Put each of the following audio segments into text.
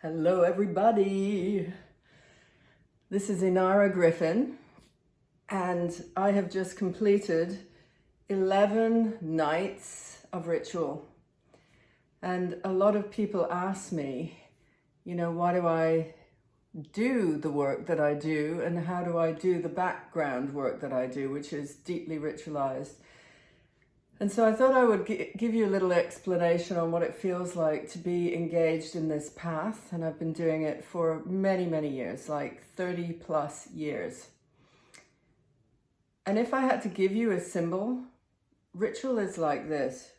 Hello, everybody. This is Inara Griffin, and I have just completed 11 nights of ritual. And a lot of people ask me, why do I do the work that I do, and how do I do the background work that I do, which is deeply ritualized. And so I thought I would give you a little explanation on what it feels like to be engaged in this path. And I've been doing it for many, many years, like 30 plus years. And if I had to give you a symbol, ritual is like this.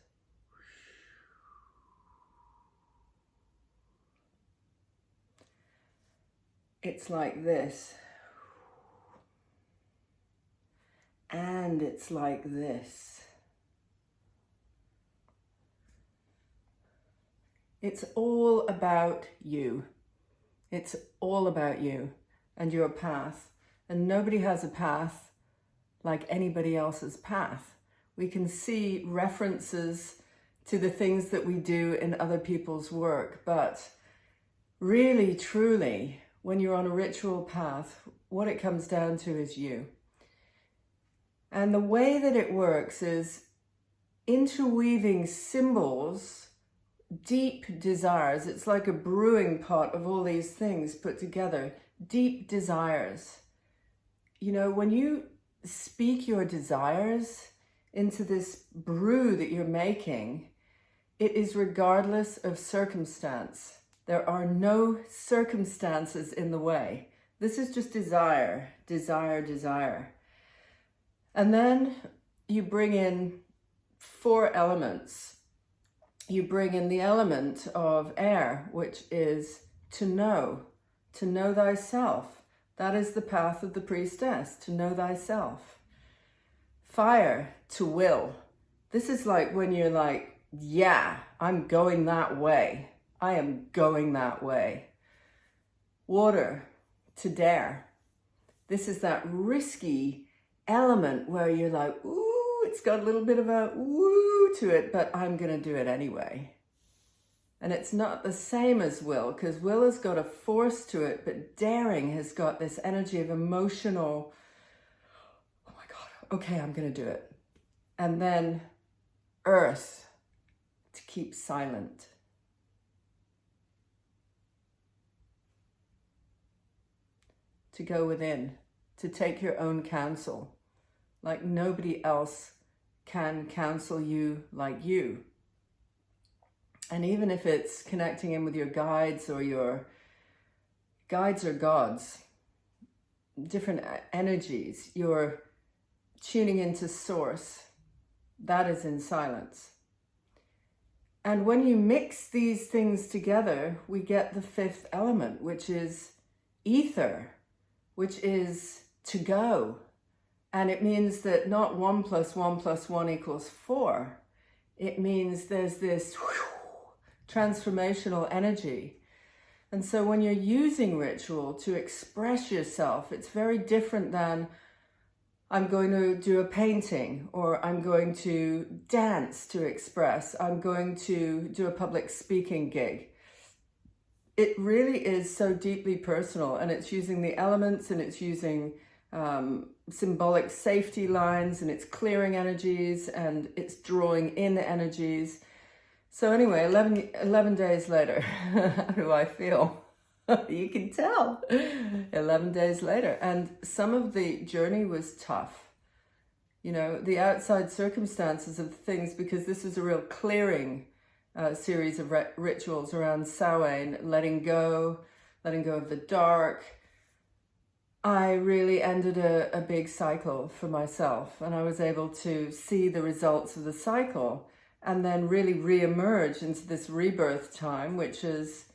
It's like this. And it's like this. It's all about you. It's all about you and your path. And nobody has a path like anybody else's path. We can see references to the things that we do in other people's work, but really, truly, when you're on a ritual path, what it comes down to is you. And the way that it works is interweaving symbols, deep desires. It's like a brewing pot of all these things put together. Deep desires. When you speak your desires into this brew that you're making, it is regardless of circumstance. There are no circumstances in the way. This is just desire, desire, desire. And then you bring in 4 elements. You bring in the element of air, which is to know thyself. That is the path of the priestess, to know thyself. Fire, to will. This is like when you're like, yeah, I'm going that way. I am going that way. Water, to dare. This is that risky element where you're like, ooh, it's got a little bit of a woo to it, but I'm going to do it anyway. And it's not the same as will, because will has got a force to it, but daring has got this energy of emotional, oh my God, okay, I'm going to do it. And then earth, to keep silent. To go within, to take your own counsel, like nobody else can counsel you like you. And even if it's connecting in with your guides or your guides or gods, different energies, you're tuning into source, that is in silence. And when you mix these things together, we get the 5th element, which is ether, which is to go. And it means that not 1 + 1 + 1 = 4. It means there's this transformational energy. And so when you're using ritual to express yourself, it's very different than I'm going to do a painting, or I'm going to dance to express, I'm going to do a public speaking gig. It really is so deeply personal, and it's using the elements, and it's using symbolic safety lines, and it's clearing energies, and it's drawing in energies. So anyway, 11 days later, how do I feel? You can tell. 11 days later. And some of the journey was tough. The outside circumstances of things, because this is a real clearing series of rituals around Samhain, letting go of the dark. I really ended a big cycle for myself, and I was able to see the results of the cycle and then really re-emerge into this rebirth time, which is,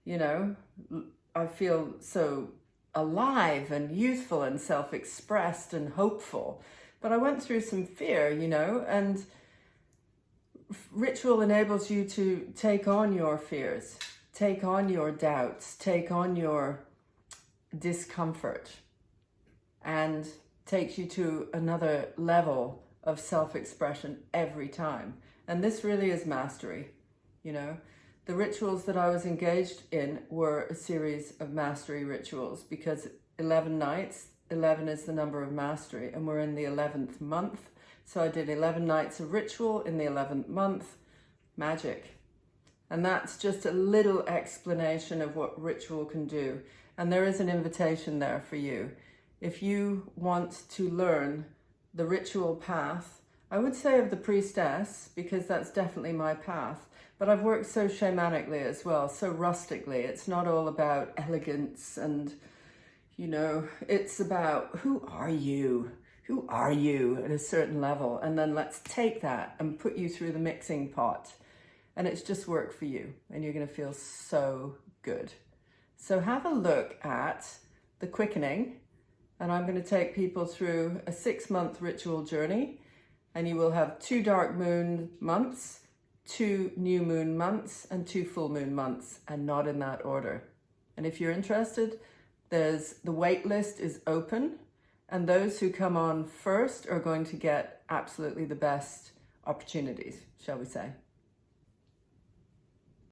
I feel so alive and youthful and self-expressed and hopeful. But I went through some fear, and ritual enables you to take on your fears, take on your doubts, take on your discomfort, and takes you to another level of self-expression every time. And this really is mastery, The rituals that I was engaged in were a series of mastery rituals, because 11 nights, 11 is the number of mastery, and we're in the 11th month. So I did 11 nights of ritual in the 11th month, magic. And that's just a little explanation of what ritual can do. And there is an invitation there for you. If you want to learn the ritual path, I would say of the priestess, because that's definitely my path. But I've worked so shamanically as well, so rustically. It's not all about elegance and, you know, it's about who are you? Who are you at a certain level? And then let's take that and put you through the mixing pot. And it's just work for you. And you're going to feel so good. So have a look at the quickening. And I'm going to take people through a 6-month ritual journey. And you will have 2 dark moon months, 2 new moon months, and 2 full moon months, and not in that order. And if you're interested, the wait list is open, and those who come on first are going to get absolutely the best opportunities, shall we say.